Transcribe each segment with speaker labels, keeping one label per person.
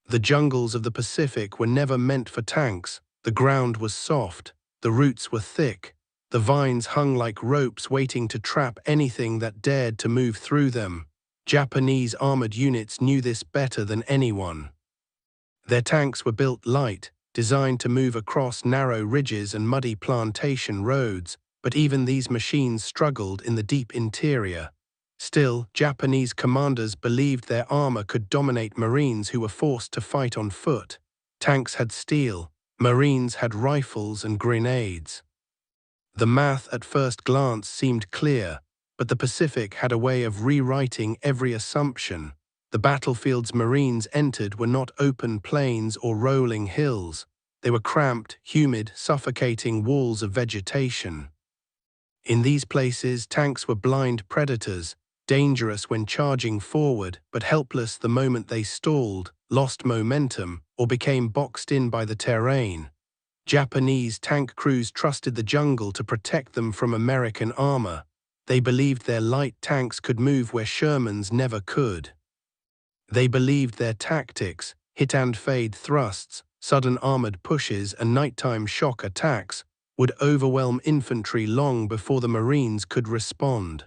Speaker 1: The jungles of the Pacific were never meant for tanks. The ground was soft, the roots were thick, the vines hung like ropes waiting to trap anything that dared to move through them. Japanese armored units knew this better than anyone. Their tanks were built light, designed to move across narrow ridges and muddy plantation roads, but even these machines struggled in the deep interior. Still, Japanese commanders believed their armor could dominate Marines who were forced to fight on foot. Tanks had steel, Marines had rifles and grenades. The math at first glance seemed clear, but the Pacific had a way of rewriting every assumption. The battlefields Marines entered were not open plains or rolling hills. They were cramped, humid, suffocating walls of vegetation. In these places, tanks were blind predators, dangerous when charging forward, but helpless the moment they stalled, lost momentum, or became boxed in by the terrain. Japanese tank crews trusted the jungle to protect them from American armor. They believed their light tanks could move where Shermans never could. They believed their tactics, hit-and-fade thrusts, sudden armored pushes, and nighttime shock attacks would overwhelm infantry long before the Marines could respond.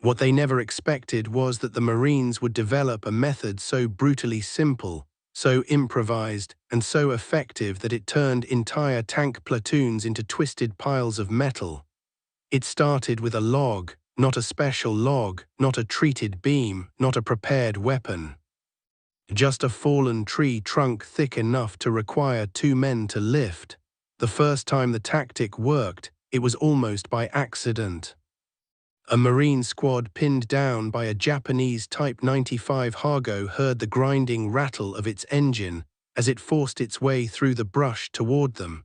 Speaker 1: What they never expected was that the Marines would develop a method so brutally simple, so improvised, and so effective that it turned entire tank platoons into twisted piles of metal. It started with a log, not a special log, not a treated beam, not a prepared weapon. Just a fallen tree trunk thick enough to require 2 men to lift. The first time the tactic worked, it was almost by accident. A Marine squad pinned down by a Japanese Type 95 Hago heard the grinding rattle of its engine as it forced its way through the brush toward them.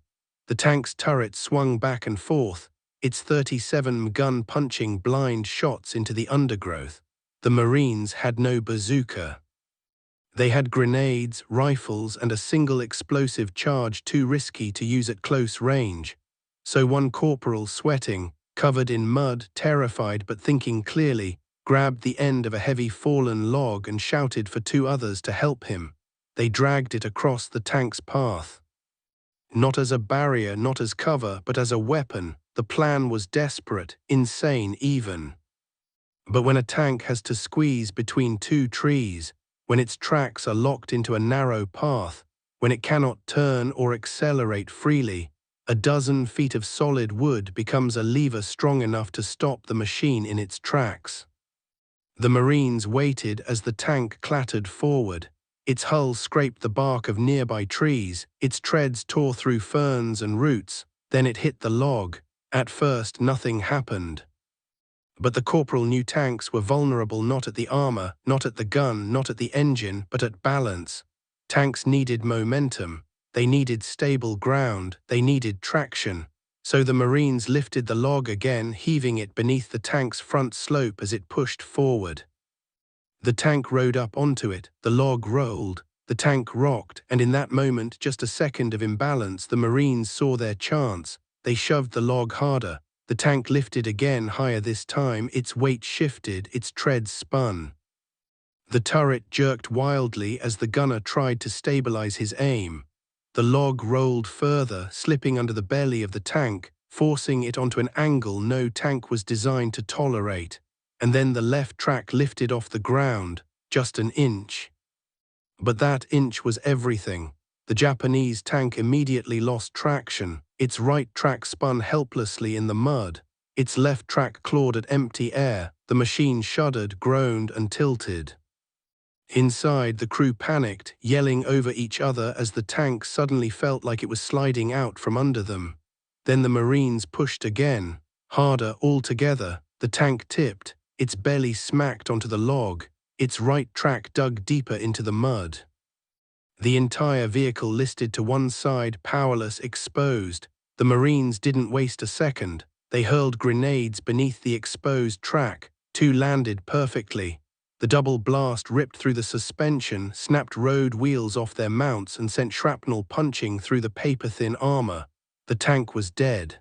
Speaker 1: The tank's turret swung back and forth, its 37 gun punching blind shots into the undergrowth. The Marines had no bazooka. They had grenades, rifles, and a single explosive charge too risky to use at close range. So one corporal, sweating, covered in mud, terrified but thinking clearly, grabbed the end of a heavy fallen log and shouted for 2 others to help him. They dragged it across the tank's path. Not as a barrier, not as cover, but as a weapon. The plan was desperate, insane even. But when a tank has to squeeze between 2 trees, when its tracks are locked into a narrow path, when it cannot turn or accelerate freely, a dozen feet of solid wood becomes a lever strong enough to stop the machine in its tracks. The Marines waited as the tank clattered forward. Its hull scraped the bark of nearby trees, its treads tore through ferns and roots, then it hit the log. At first, nothing happened. But the corporal knew tanks were vulnerable not at the armor, not at the gun, not at the engine, but at balance. Tanks needed momentum. They needed stable ground, they needed traction. So the Marines lifted the log again, heaving it beneath the tank's front slope as it pushed forward. The tank rode up onto it, the log rolled, the tank rocked, and in that moment, just a second of imbalance, the Marines saw their chance. They shoved the log harder. The tank lifted again, higher this time, its weight shifted, its treads spun. The turret jerked wildly as the gunner tried to stabilize his aim. The log rolled further, slipping under the belly of the tank, forcing it onto an angle no tank was designed to tolerate. And then the left track lifted off the ground, just an inch. But that inch was everything. The Japanese tank immediately lost traction. Its right track spun helplessly in the mud. Its left track clawed at empty air. The machine shuddered, groaned, and tilted. Inside, the crew panicked, yelling over each other as the tank suddenly felt like it was sliding out from under them. Then the Marines pushed again, harder altogether. The tank tipped, its belly smacked onto the log, its right track dug deeper into the mud. The entire vehicle listed to one side, powerless, exposed. The Marines didn't waste a second. They hurled grenades beneath the exposed track. 2 landed perfectly. The double blast ripped through the suspension, snapped road wheels off their mounts, and sent shrapnel punching through the paper-thin armor. The tank was dead.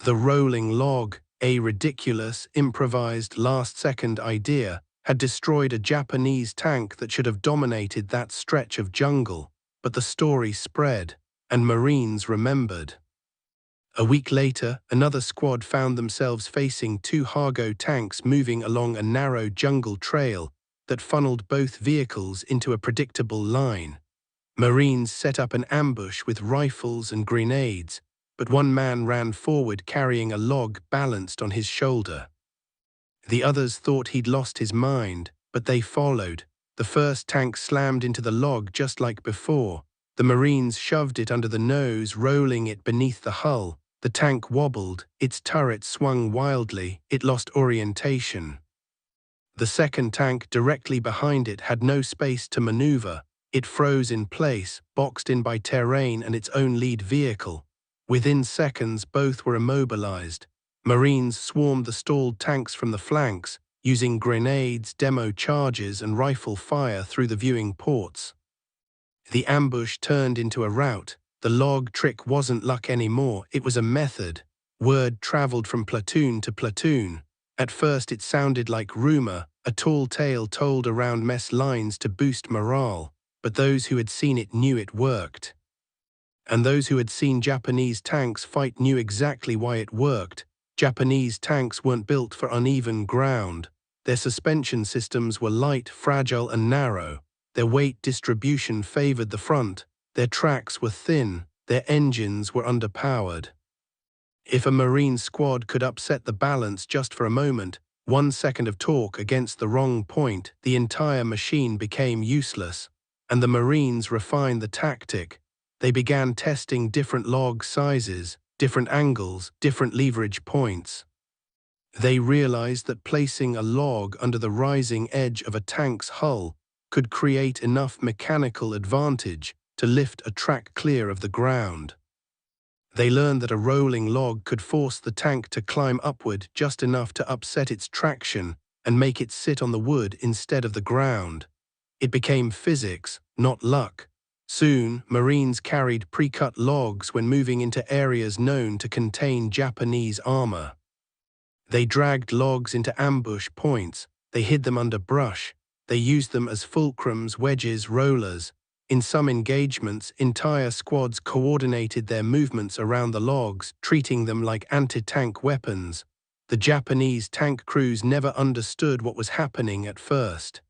Speaker 1: The rolling log, a ridiculous, improvised, last-second idea, had destroyed a Japanese tank that should have dominated that stretch of jungle, but the story spread, and Marines remembered. A week later, another squad found themselves facing two Hargo tanks moving along a narrow jungle trail that funneled both vehicles into a predictable line. Marines set up an ambush with rifles and grenades, but one man ran forward carrying a log balanced on his shoulder. The others thought he'd lost his mind, but they followed. The first tank slammed into the log just like before. The Marines shoved it under the nose, rolling it beneath the hull. The tank wobbled, its turret swung wildly, it lost orientation. The second tank directly behind it had no space to maneuver. It froze in place, boxed in by terrain and its own lead vehicle. Within seconds, both were immobilized. Marines swarmed the stalled tanks from the flanks, using grenades, demo charges, and rifle fire through the viewing ports. The ambush turned into a rout. The log trick wasn't luck anymore, it was a method. Word traveled from platoon to platoon. At first it sounded like rumor, a tall tale told around mess lines to boost morale, but those who had seen it knew it worked. And those who had seen Japanese tanks fight knew exactly why it worked. Japanese tanks weren't built for uneven ground. Their suspension systems were light, fragile, and narrow. Their weight distribution favored the front. Their tracks were thin, their engines were underpowered. If a Marine squad could upset the balance just for a moment, 1 second of torque against the wrong point, the entire machine became useless. And the Marines refined the tactic. They began testing different log sizes, different angles, different leverage points. They realized that placing a log under the rising edge of a tank's hull could create enough mechanical advantage to lift a track clear of the ground. They learned that a rolling log could force the tank to climb upward just enough to upset its traction and make it sit on the wood instead of the ground. It became physics, not luck. Soon, Marines carried pre-cut logs when moving into areas known to contain Japanese armor. They dragged logs into ambush points, they hid them under brush, they used them as fulcrums, wedges, rollers. In some engagements, entire squads coordinated their movements around the logs, treating them like anti-tank weapons. The Japanese tank crews never understood what was happening at first.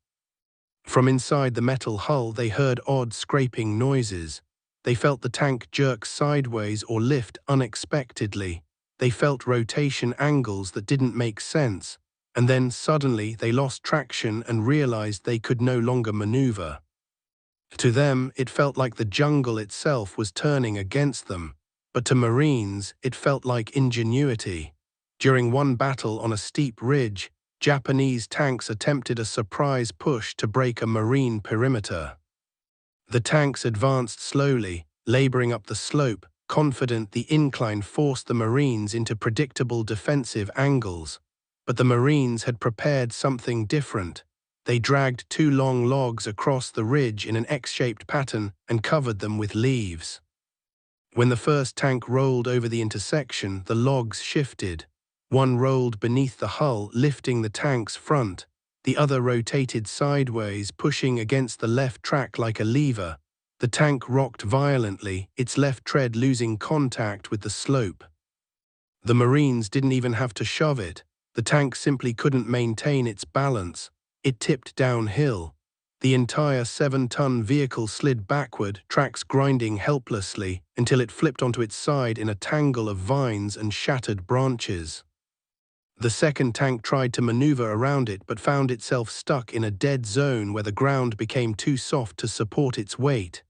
Speaker 1: From inside the metal hull, they heard odd scraping noises. They felt the tank jerk sideways or lift unexpectedly. They felt rotation angles that didn't make sense. And then suddenly they lost traction and realized they could no longer maneuver. To them, it felt like the jungle itself was turning against them, but to Marines, it felt like ingenuity. During one battle on a steep ridge, Japanese tanks attempted a surprise push to break a Marine perimeter. The tanks advanced slowly, laboring up the slope, confident the incline forced the Marines into predictable defensive angles. But the Marines had prepared something different. They dragged 2 long logs across the ridge in an X-shaped pattern and covered them with leaves. When the first tank rolled over the intersection, the logs shifted. One rolled beneath the hull, lifting the tank's front. The other rotated sideways, pushing against the left track like a lever. The tank rocked violently, its left tread losing contact with the slope. The Marines didn't even have to shove it. The tank simply couldn't maintain its balance. It tipped downhill. The entire 7-ton vehicle slid backward, tracks grinding helplessly, until it flipped onto its side in a tangle of vines and shattered branches. The second tank tried to maneuver around it but found itself stuck in a dead zone where the ground became too soft to support its weight.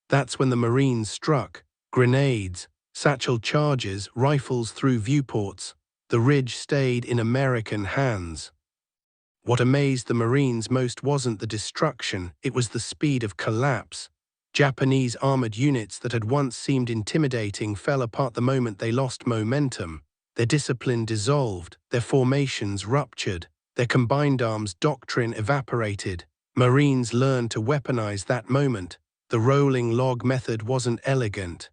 Speaker 1: That's when the Marines struck. Grenades, satchel charges, rifles through viewports. The ridge stayed in American hands. What amazed the Marines most wasn't the destruction, it was the speed of collapse. Japanese armored units that had once seemed intimidating fell apart the moment they lost momentum. Their discipline dissolved, their formations ruptured, their combined arms doctrine evaporated. Marines learned to weaponize that moment. The rolling log method wasn't elegant.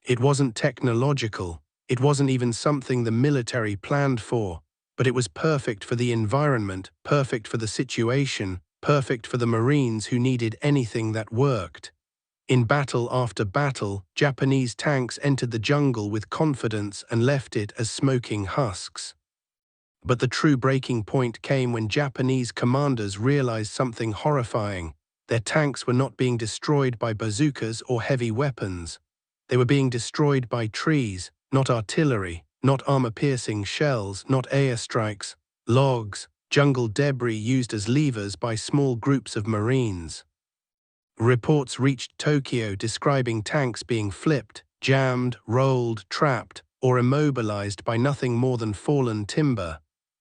Speaker 1: It wasn't technological. It wasn't even something the military planned for. but it was perfect for the environment, perfect for the situation, perfect for the Marines who needed anything that worked. In battle after battle, Japanese tanks entered the jungle with confidence and left it as smoking husks. But the true breaking point came when Japanese commanders realized something horrifying. Their tanks were not being destroyed by bazookas or heavy weapons. They were being destroyed by trees, not artillery, not armor-piercing shells, not airstrikes, logs, jungle debris used as levers by small groups of Marines. Reports reached Tokyo describing tanks being flipped, jammed, rolled, trapped, or immobilized by nothing more than fallen timber.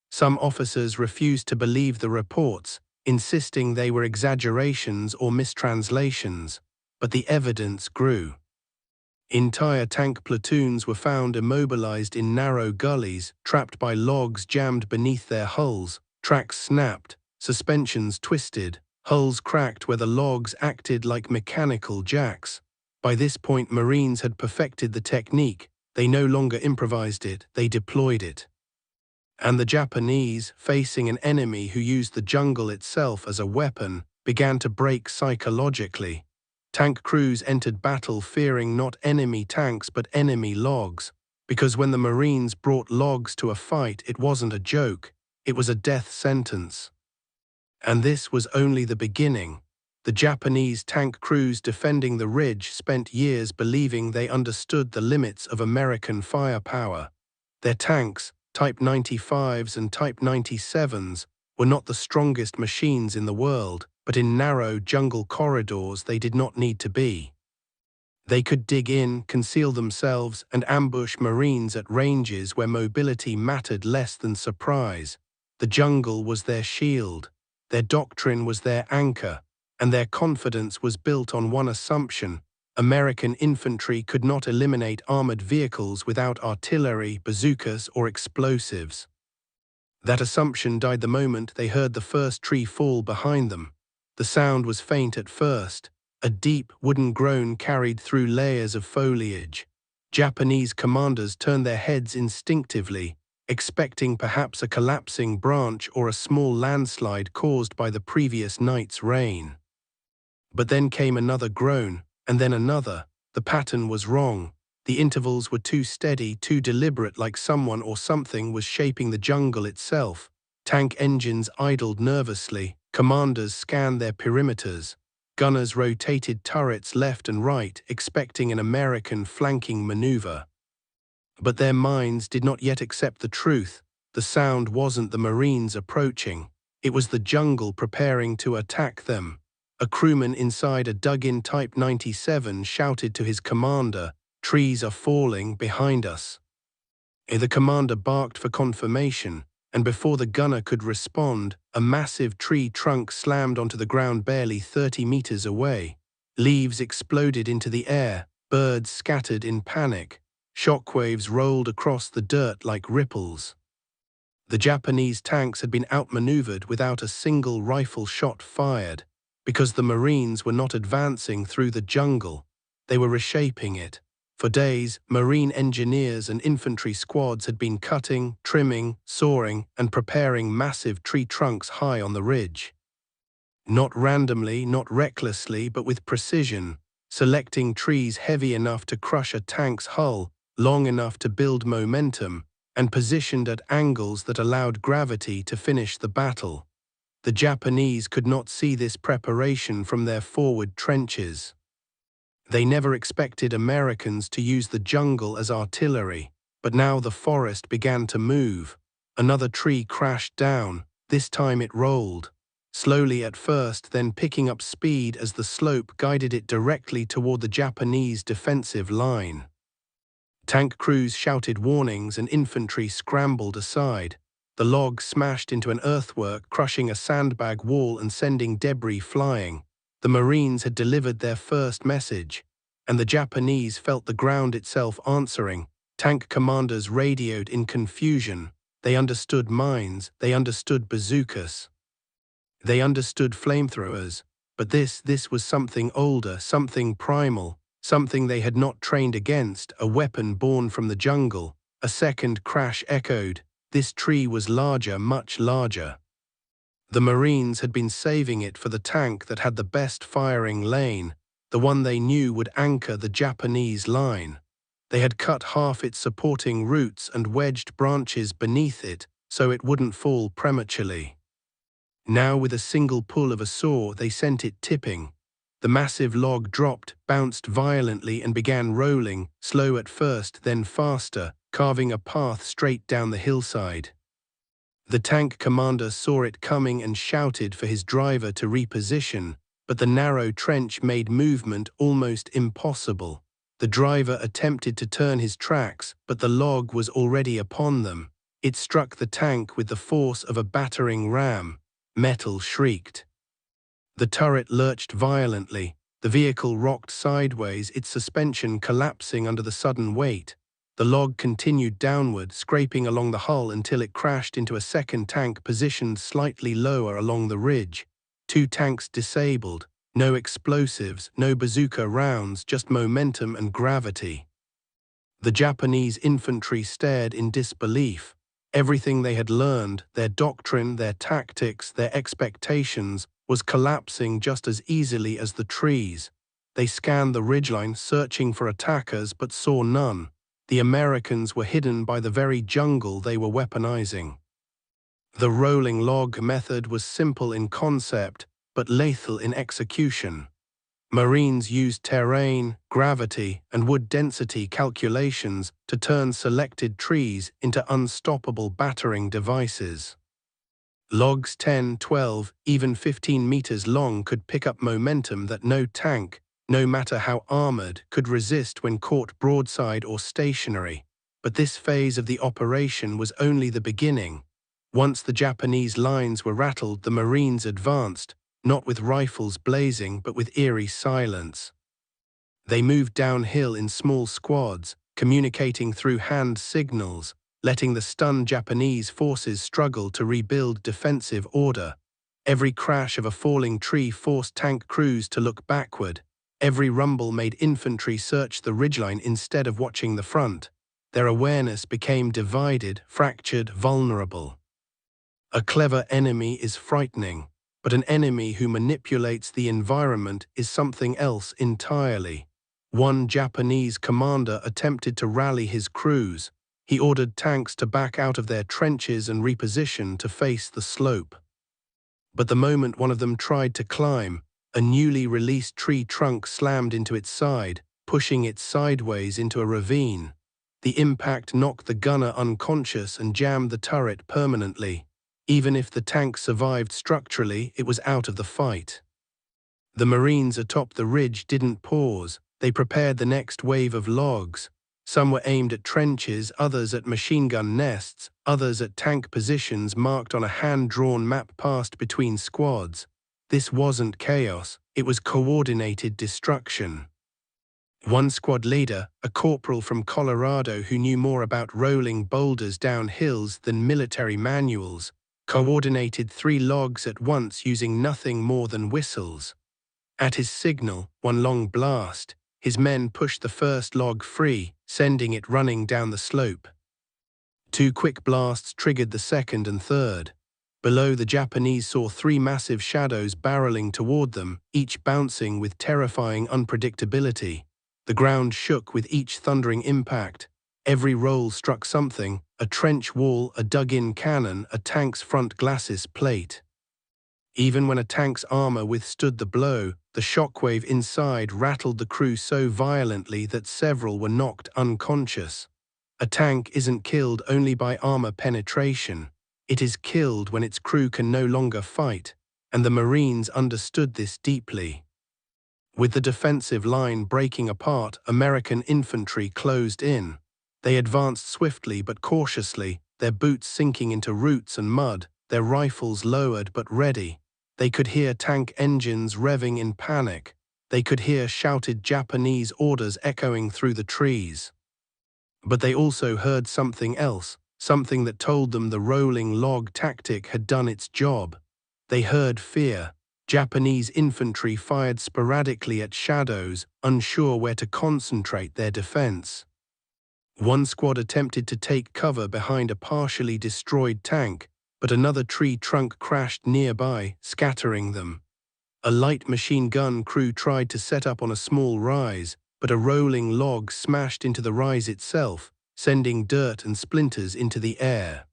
Speaker 1: Some officers refused to believe the reports, insisting they were exaggerations or mistranslations, but the evidence grew. Entire tank platoons were found immobilized in narrow gullies, trapped by logs jammed beneath their hulls, tracks snapped, suspensions twisted, hulls cracked where the logs acted like mechanical jacks. By this point, Marines had perfected the technique. They no longer improvised it, they deployed it. And the Japanese, facing an enemy who used the jungle itself as a weapon, began to break psychologically. Tank crews entered battle fearing not enemy tanks but enemy logs, because when the Marines brought logs to a fight, it wasn't a joke, it was a death sentence. And this was only the beginning. The Japanese tank crews defending the ridge spent years believing they understood the limits of American firepower. Their tanks, Type 95s and Type 97s, were not the strongest machines in the world, but in narrow jungle corridors they did not need to be. They could dig in, conceal themselves, and ambush Marines at ranges where mobility mattered less than surprise. The jungle was their shield, their doctrine was their anchor, and their confidence was built on one assumption: American infantry could not eliminate armored vehicles without artillery, bazookas, or explosives. That assumption died the moment they heard the first tree fall behind them. The sound was faint at first. A deep, wooden groan carried through layers of foliage. Japanese commanders turned their heads instinctively, expecting perhaps a collapsing branch or a small landslide caused by the previous night's rain. But then came another groan, and then another. The pattern was wrong. The intervals were too steady, too deliberate, like someone or something was shaping the jungle itself. Tank engines idled nervously, commanders scanned their perimeters, gunners rotated turrets left and right, expecting an American flanking maneuver. But their minds did not yet accept the truth. The sound wasn't the Marines approaching. It was the jungle preparing to attack them. A crewman inside a dug-in Type 97 shouted to his commander, "Trees are falling behind us." The commander barked for confirmation, and before the gunner could respond, a massive tree trunk slammed onto the ground barely 30 meters away. Leaves exploded into the air, birds scattered in panic. Shockwaves rolled across the dirt like ripples. The Japanese tanks had been outmaneuvered without a single rifle shot fired. Because the Marines were not advancing through the jungle, they were reshaping it. For days, Marine engineers and infantry squads had been cutting, trimming, sawing, and preparing massive tree trunks high on the ridge. Not randomly, not recklessly, but with precision, selecting trees heavy enough to crush a tank's hull, long enough to build momentum, and positioned at angles that allowed gravity to finish the battle. The Japanese could not see this preparation from their forward trenches. They never expected Americans to use the jungle as artillery, but now the forest began to move. Another tree crashed down. This time it rolled. Slowly at first, then picking up speed as the slope guided it directly toward the Japanese defensive line. Tank crews shouted warnings and infantry scrambled aside. The log smashed into an earthwork, crushing a sandbag wall and sending debris flying. The Marines had delivered their first message, and the Japanese felt the ground itself answering. Tank commanders radioed in confusion. They understood mines, they understood bazookas. They understood flamethrowers, but this was something older, something primal, something they had not trained against, a weapon born from the jungle. A second crash echoed. This tree was larger, much larger. The Marines had been saving it for the tank that had the best firing lane, the one they knew would anchor the Japanese line. They had cut half its supporting roots and wedged branches beneath it so it wouldn't fall prematurely. Now, with a single pull of a saw, they sent it tipping. The massive log dropped, bounced violently, and began rolling, slow at first, then faster, carving a path straight down the hillside. The tank commander saw it coming and shouted for his driver to reposition, but the narrow trench made movement almost impossible. The driver attempted to turn his tracks, but the log was already upon them. It struck the tank with the force of a battering ram. Metal shrieked. The turret lurched violently. The vehicle rocked sideways, its suspension collapsing under the sudden weight. The log continued downward, scraping along the hull until it crashed into a second tank positioned slightly lower along the ridge. 2 tanks disabled. No explosives, no bazooka rounds, just momentum and gravity. The Japanese infantry stared in disbelief. Everything they had learned, their doctrine, their tactics, their expectations, was collapsing just as easily as the trees. They scanned the ridgeline, searching for attackers, but saw none. The Americans were hidden by the very jungle they were weaponizing. The rolling log method was simple in concept, but lethal in execution. Marines used terrain, gravity, and wood density calculations to turn selected trees into unstoppable battering devices. Logs 10, 12, even 15 meters long could pick up momentum that no tank, no matter how armored, could resist when caught broadside or stationary. But this phase of the operation was only the beginning. Once the Japanese lines were rattled, the Marines advanced, not with rifles blazing, but with eerie silence. They moved downhill in small squads, communicating through hand signals, letting the stunned Japanese forces struggle to rebuild defensive order. Every crash of a falling tree forced tank crews to look backward. Every rumble made infantry search the ridgeline instead of watching the front. Their awareness became divided, fractured, vulnerable. A clever enemy is frightening, but an enemy who manipulates the environment is something else entirely. One Japanese commander attempted to rally his crews. He ordered tanks to back out of their trenches and reposition to face the slope. But the moment one of them tried to climb, a newly released tree trunk slammed into its side, pushing it sideways into a ravine. The impact knocked the gunner unconscious and jammed the turret permanently. Even if the tank survived structurally, it was out of the fight. The Marines atop the ridge didn't pause. They prepared the next wave of logs. Some were aimed at trenches, others at machine gun nests, others at tank positions marked on a hand-drawn map passed between squads. This wasn't chaos, it was coordinated destruction. One squad leader, a corporal from Colorado who knew more about rolling boulders down hills than military manuals, coordinated 3 logs at once using nothing more than whistles. At his signal, one long blast, his men pushed the first log free, sending it running down the slope. 2 quick blasts triggered the second and third. Below, the Japanese saw 3 massive shadows barreling toward them, each bouncing with terrifying unpredictability. The ground shook with each thundering impact. Every roll struck something: a trench wall, a dug-in cannon, a tank's front glacis plate. Even when a tank's armor withstood the blow, the shockwave inside rattled the crew so violently that several were knocked unconscious. A tank isn't killed only by armor penetration. It is killed when its crew can no longer fight, and the Marines understood this deeply. With the defensive line breaking apart, American infantry closed in. They advanced swiftly but cautiously, their boots sinking into roots and mud, their rifles lowered but ready. They could hear tank engines revving in panic. They could hear shouted Japanese orders echoing through the trees. But they also heard something else, something that told them the rolling log tactic had done its job. They heard fear. Japanese infantry fired sporadically at shadows, unsure where to concentrate their defense. One squad attempted to take cover behind a partially destroyed tank, but another tree trunk crashed nearby, scattering them. A light machine gun crew tried to set up on a small rise, but a rolling log smashed into the rise itself, sending dirt and splinters into the air.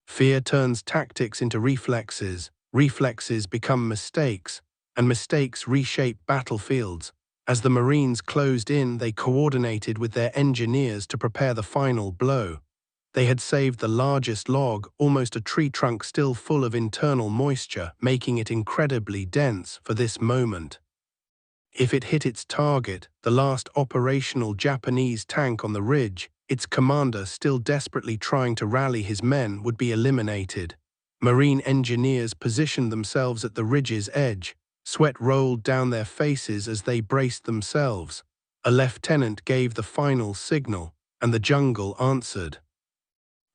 Speaker 1: Fear turns tactics into reflexes, reflexes become mistakes, and mistakes reshape battlefields. As the Marines closed in, they coordinated with their engineers to prepare the final blow. They had saved the largest log, almost a tree trunk still full of internal moisture, making it incredibly dense for this moment. If it hit its target, the last operational Japanese tank on the ridge, its commander still desperately trying to rally his men, would be eliminated. Marine engineers positioned themselves at the ridge's edge. Sweat rolled down their faces as they braced themselves. A lieutenant gave the final signal, and the jungle answered.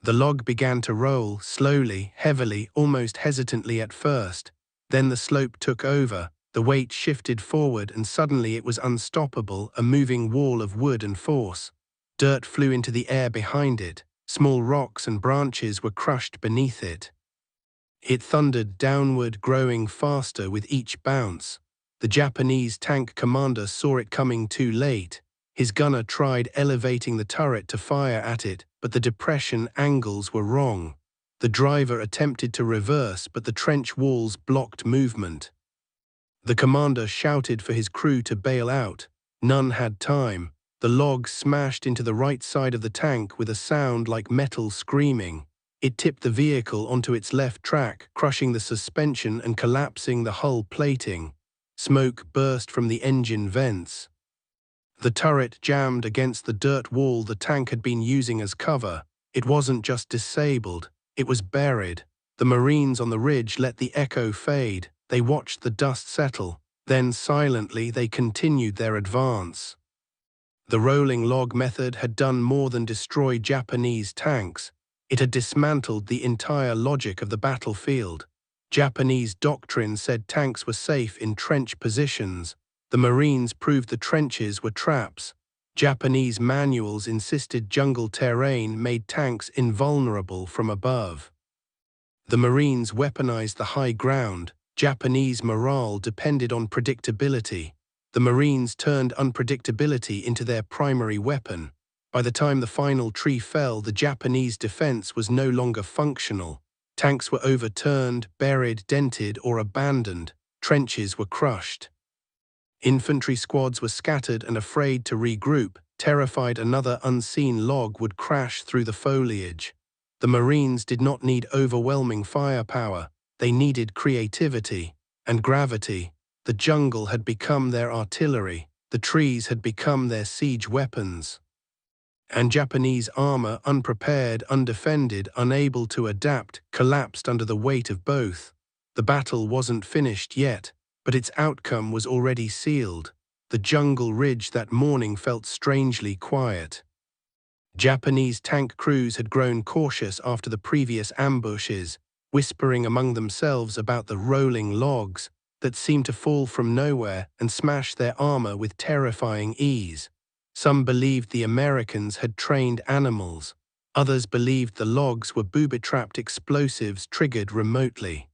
Speaker 1: The log began to roll, slowly, heavily, almost hesitantly at first. Then the slope took over, the weight shifted forward, and suddenly it was unstoppable, a moving wall of wood and force. Dirt flew into the air behind it. Small rocks and branches were crushed beneath it. It thundered downward, growing faster with each bounce. The Japanese tank commander saw it coming too late. His gunner tried elevating the turret to fire at it, but the depression angles were wrong. The driver attempted to reverse, but the trench walls blocked movement. The commander shouted for his crew to bail out. None had time. The log smashed into the right side of the tank with a sound like metal screaming. It tipped the vehicle onto its left track, crushing the suspension and collapsing the hull plating. Smoke burst from the engine vents. The turret jammed against the dirt wall the tank had been using as cover. It wasn't just disabled, it was buried. The Marines on the ridge let the echo fade. They watched the dust settle. Then silently they continued their advance. The rolling log method had done more than destroy Japanese tanks. It had dismantled the entire logic of the battlefield. Japanese doctrine said tanks were safe in trench positions. The Marines proved the trenches were traps. Japanese manuals insisted jungle terrain made tanks invulnerable from above. The Marines weaponized the high ground. Japanese morale depended on predictability. The Marines turned unpredictability into their primary weapon. By the time the final tree fell, the Japanese defense was no longer functional. Tanks were overturned, buried, dented, or abandoned. Trenches were crushed. Infantry squads were scattered and afraid to regroup, terrified another unseen log would crash through the foliage. The Marines did not need overwhelming firepower. They needed creativity and gravity. The jungle had become their artillery. The trees had become their siege weapons. And Japanese armor, unprepared, undefended, unable to adapt, collapsed under the weight of both. The battle wasn't finished yet, but its outcome was already sealed. The jungle ridge that morning felt strangely quiet. Japanese tank crews had grown cautious after the previous ambushes, whispering among themselves about the rolling logs that seemed to fall from nowhere and smash their armor with terrifying ease. Some believed the Americans had trained animals. Others believed the logs were booby-trapped explosives triggered remotely.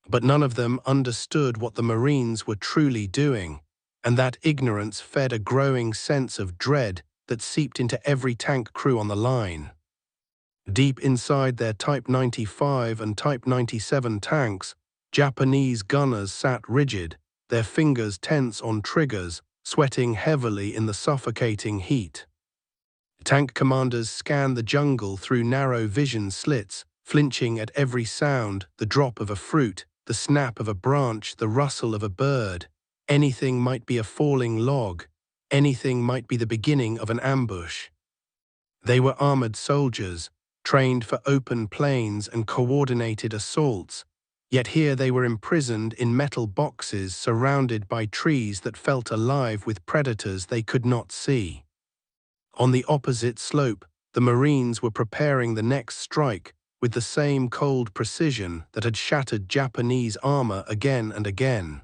Speaker 1: But none of them understood what the Marines were truly doing, and that ignorance fed a growing sense of dread that seeped into every tank crew on the line. Deep inside their Type 95 and Type 97 tanks, Japanese gunners sat rigid, their fingers tense on triggers, sweating heavily in the suffocating heat. Tank commanders scanned the jungle through narrow vision slits, flinching at every sound, the drop of a fruit, the snap of a branch, the rustle of a bird. Anything might be a falling log. Anything might be the beginning of an ambush. They were armored soldiers, trained for open plains and coordinated assaults. Yet here they were imprisoned in metal boxes surrounded by trees that felt alive with predators they could not see. On the opposite slope, the Marines were preparing the next strike with the same cold precision that had shattered Japanese armor again and again.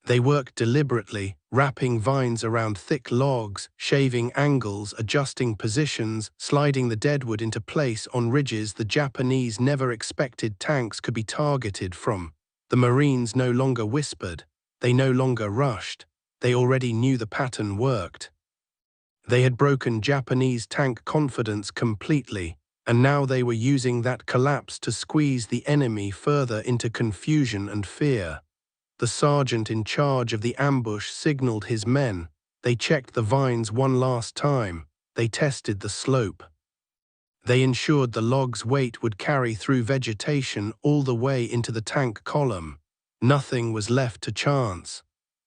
Speaker 1: They worked deliberately, wrapping vines around thick logs, shaving angles, adjusting positions, sliding the deadwood into place on ridges the Japanese never expected tanks could be targeted from. The Marines no longer whispered, they no longer rushed, they already knew the pattern worked. They had broken Japanese tank confidence completely, and now they were using that collapse to squeeze the enemy further into confusion and fear. The sergeant in charge of the ambush signaled his men. They checked the vines one last time. They tested the slope. They ensured the log's weight would carry through vegetation all the way into the tank column. Nothing was left to chance.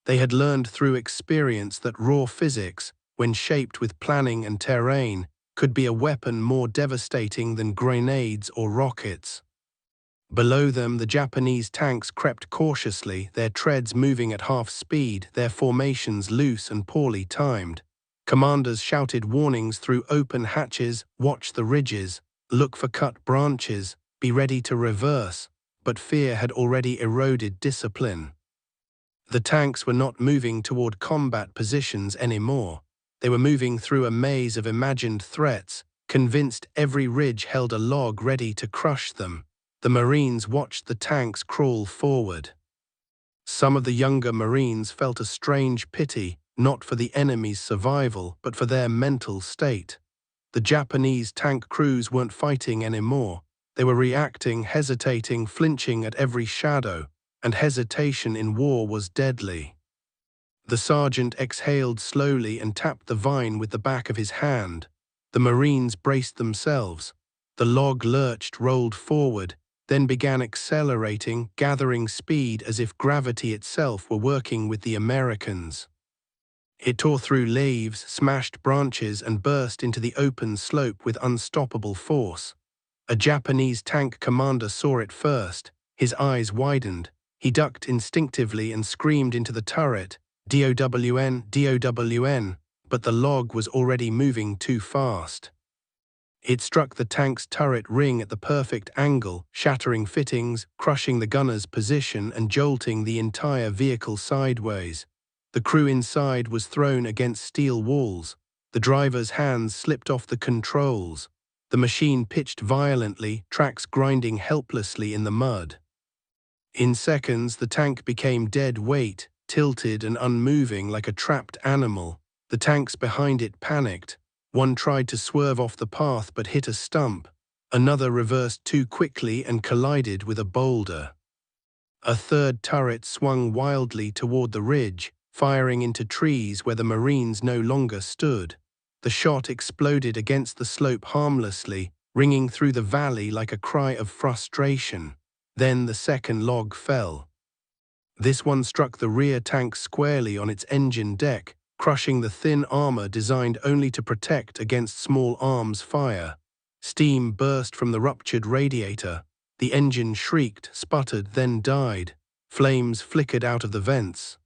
Speaker 1: They had learned through experience that raw physics, when shaped with planning and terrain, could be a weapon more devastating than grenades or rockets. Below them, the Japanese tanks crept cautiously, their treads moving at half speed, their formations loose and poorly timed. Commanders shouted warnings through open hatches, watch the ridges, look for cut branches, be ready to reverse, but fear had already eroded discipline. The tanks were not moving toward combat positions anymore. They were moving through a maze of imagined threats, convinced every ridge held a log ready to crush them. The Marines watched the tanks crawl forward. Some of the younger Marines felt a strange pity, not for the enemy's survival, but for their mental state. The Japanese tank crews weren't fighting anymore. They were reacting, hesitating, flinching at every shadow, and hesitation in war was deadly. The sergeant exhaled slowly and tapped the vine with the back of his hand. The Marines braced themselves. The log lurched, rolled forward, then began accelerating, gathering speed as if gravity itself were working with the Americans. It tore through leaves, smashed branches, and burst into the open slope with unstoppable force. A Japanese tank commander saw it first. His eyes widened. He ducked instinctively and screamed into the turret, "DOWN, DOWN," but the log was already moving too fast. It struck the tank's turret ring at the perfect angle, shattering fittings, crushing the gunner's position, and jolting the entire vehicle sideways. The crew inside was thrown against steel walls. The driver's hands slipped off the controls. The machine pitched violently, tracks grinding helplessly in the mud. In seconds, the tank became dead weight, tilted and unmoving like a trapped animal. The tanks behind it panicked. One tried to swerve off the path but hit a stump. Another reversed too quickly and collided with a boulder. A third turret swung wildly toward the ridge, firing into trees where the Marines no longer stood. The shot exploded against the slope harmlessly, ringing through the valley like a cry of frustration. Then the second log fell. This one struck the rear tank squarely on its engine deck, crushing the thin armor designed only to protect against small arms fire. Steam burst from the ruptured radiator. The engine shrieked, sputtered, then died. Flames flickered out of the vents.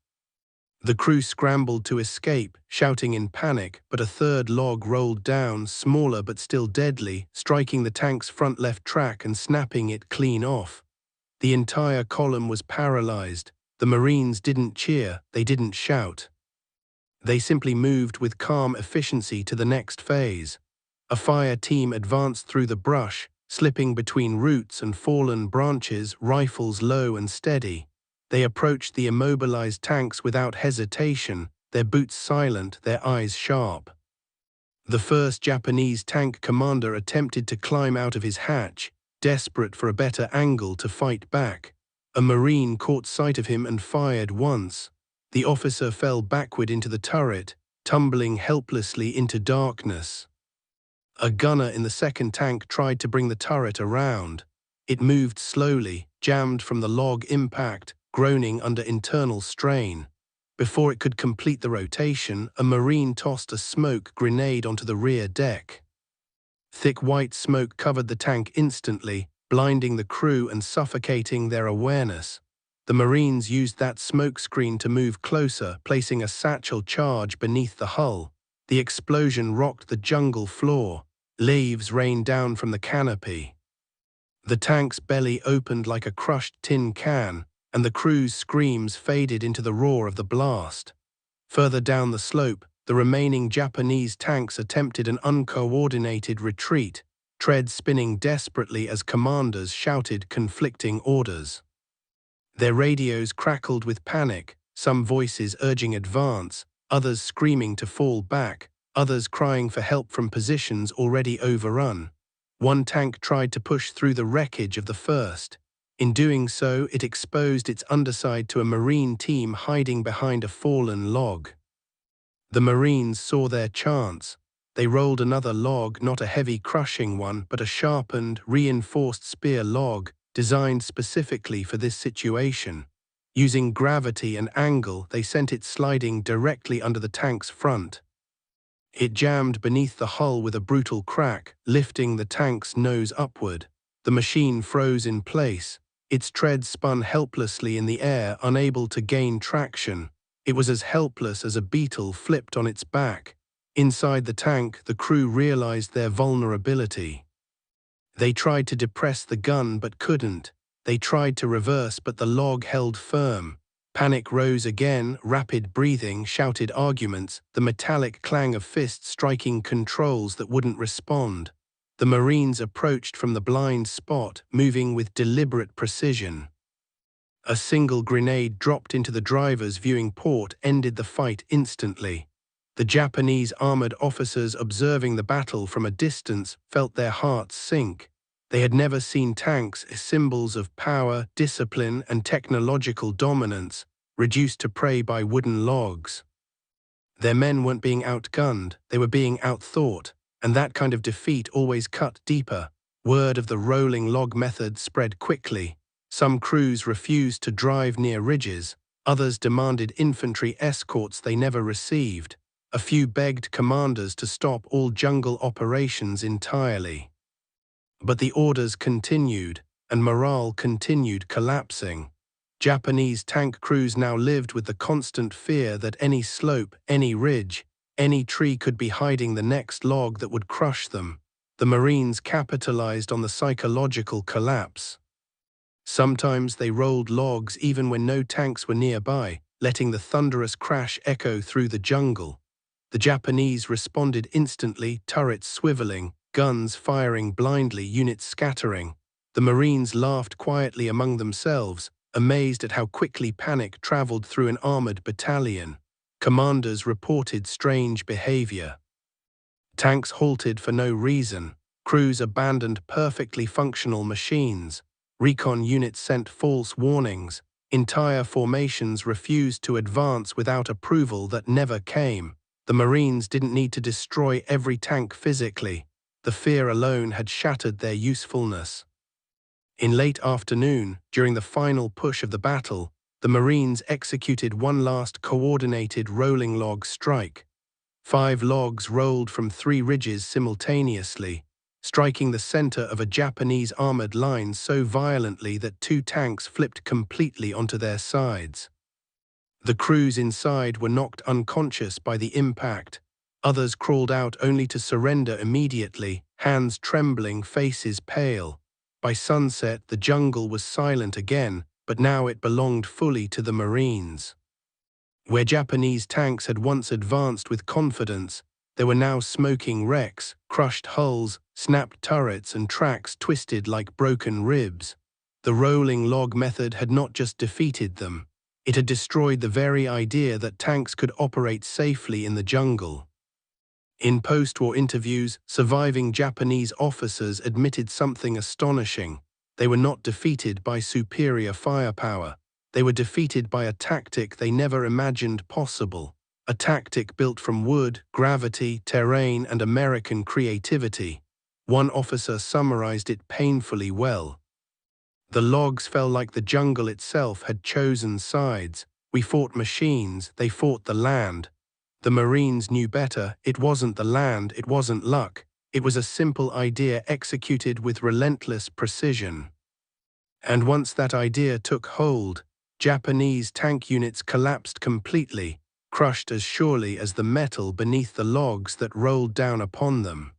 Speaker 1: The crew scrambled to escape, shouting in panic, but a third log rolled down, smaller but still deadly, striking the tank's front left track and snapping it clean off. The entire column was paralyzed. The Marines didn't cheer, they didn't shout. They simply moved with calm efficiency to the next phase. A fire team advanced through the brush, slipping between roots and fallen branches, rifles low and steady. They approached the immobilized tanks without hesitation, their boots silent, their eyes sharp. The first Japanese tank commander attempted to climb out of his hatch, desperate for a better angle to fight back. A Marine caught sight of him and fired once. The officer fell backward into the turret, tumbling helplessly into darkness. A gunner in the second tank tried to bring the turret around. It moved slowly, jammed from the log impact, groaning under internal strain. Before it could complete the rotation, a Marine tossed a smoke grenade onto the rear deck. Thick white smoke covered the tank instantly, blinding the crew and suffocating their awareness. The Marines used that smoke screen to move closer, placing a satchel charge beneath the hull. The explosion rocked the jungle floor. Leaves rained down from the canopy. The tank's belly opened like a crushed tin can, and the crew's screams faded into the roar of the blast. Further down the slope, the remaining Japanese tanks attempted an uncoordinated retreat, treads spinning desperately as commanders shouted conflicting orders. Their radios crackled with panic, some voices urging advance, others screaming to fall back, others crying for help from positions already overrun. One tank tried to push through the wreckage of the first. In doing so, it exposed its underside to a Marine team hiding behind a fallen log. The Marines saw their chance. They rolled another log, not a heavy crushing one, but a sharpened, reinforced spear log, designed specifically for this situation. Using gravity and angle, they sent it sliding directly under the tank's front. It jammed beneath the hull with a brutal crack, lifting the tank's nose upward. The machine froze in place. Its treads spun helplessly in the air, unable to gain traction. It was as helpless as a beetle flipped on its back. Inside the tank, the crew realized their vulnerability. They tried to depress the gun but couldn't. They tried to reverse, but the log held firm. Panic rose again, rapid breathing, shouted arguments, the metallic clang of fists striking controls that wouldn't respond. The Marines approached from the blind spot, moving with deliberate precision. A single grenade dropped into the driver's viewing port ended the fight instantly. The Japanese armored officers observing the battle from a distance felt their hearts sink. They had never seen tanks as symbols of power, discipline, and technological dominance, reduced to prey by wooden logs. Their men weren't being outgunned, they were being outthought, and that kind of defeat always cut deeper. Word of the rolling log method spread quickly. Some crews refused to drive near ridges, others demanded infantry escorts they never received. A few begged commanders to stop all jungle operations entirely. But the orders continued, and morale continued collapsing. Japanese tank crews now lived with the constant fear that any slope, any ridge, any tree could be hiding the next log that would crush them. The Marines capitalized on the psychological collapse. Sometimes they rolled logs even when no tanks were nearby, letting the thunderous crash echo through the jungle. The Japanese responded instantly, turrets swiveling, guns firing blindly, units scattering. The Marines laughed quietly among themselves, amazed at how quickly panic traveled through an armored battalion. Commanders reported strange behavior. Tanks halted for no reason. Crews abandoned perfectly functional machines. Recon units sent false warnings. Entire formations refused to advance without approval that never came. The Marines didn't need to destroy every tank physically. The fear alone had shattered their usefulness. In late afternoon, during the final push of the battle, the Marines executed one last coordinated rolling log strike. 5 logs rolled from 3 ridges simultaneously, striking the center of a Japanese armored line so violently that 2 tanks flipped completely onto their sides. The crews inside were knocked unconscious by the impact. Others crawled out only to surrender immediately, hands trembling, faces pale. By sunset, the jungle was silent again, but now it belonged fully to the Marines. Where Japanese tanks had once advanced with confidence, there were now smoking wrecks, crushed hulls, snapped turrets, and tracks twisted like broken ribs. The rolling log method had not just defeated them, it had destroyed the very idea that tanks could operate safely in the jungle. In post-war interviews, surviving Japanese officers admitted something astonishing. They were not defeated by superior firepower. They were defeated by a tactic they never imagined possible. A tactic built from wood, gravity, terrain, and American creativity. One officer summarized it painfully well. The logs felt like the jungle itself had chosen sides. We fought machines, they fought the land. The Marines knew better. It wasn't the land, it wasn't luck. It was a simple idea executed with relentless precision. And once that idea took hold, Japanese tank units collapsed completely, crushed as surely as the metal beneath the logs that rolled down upon them.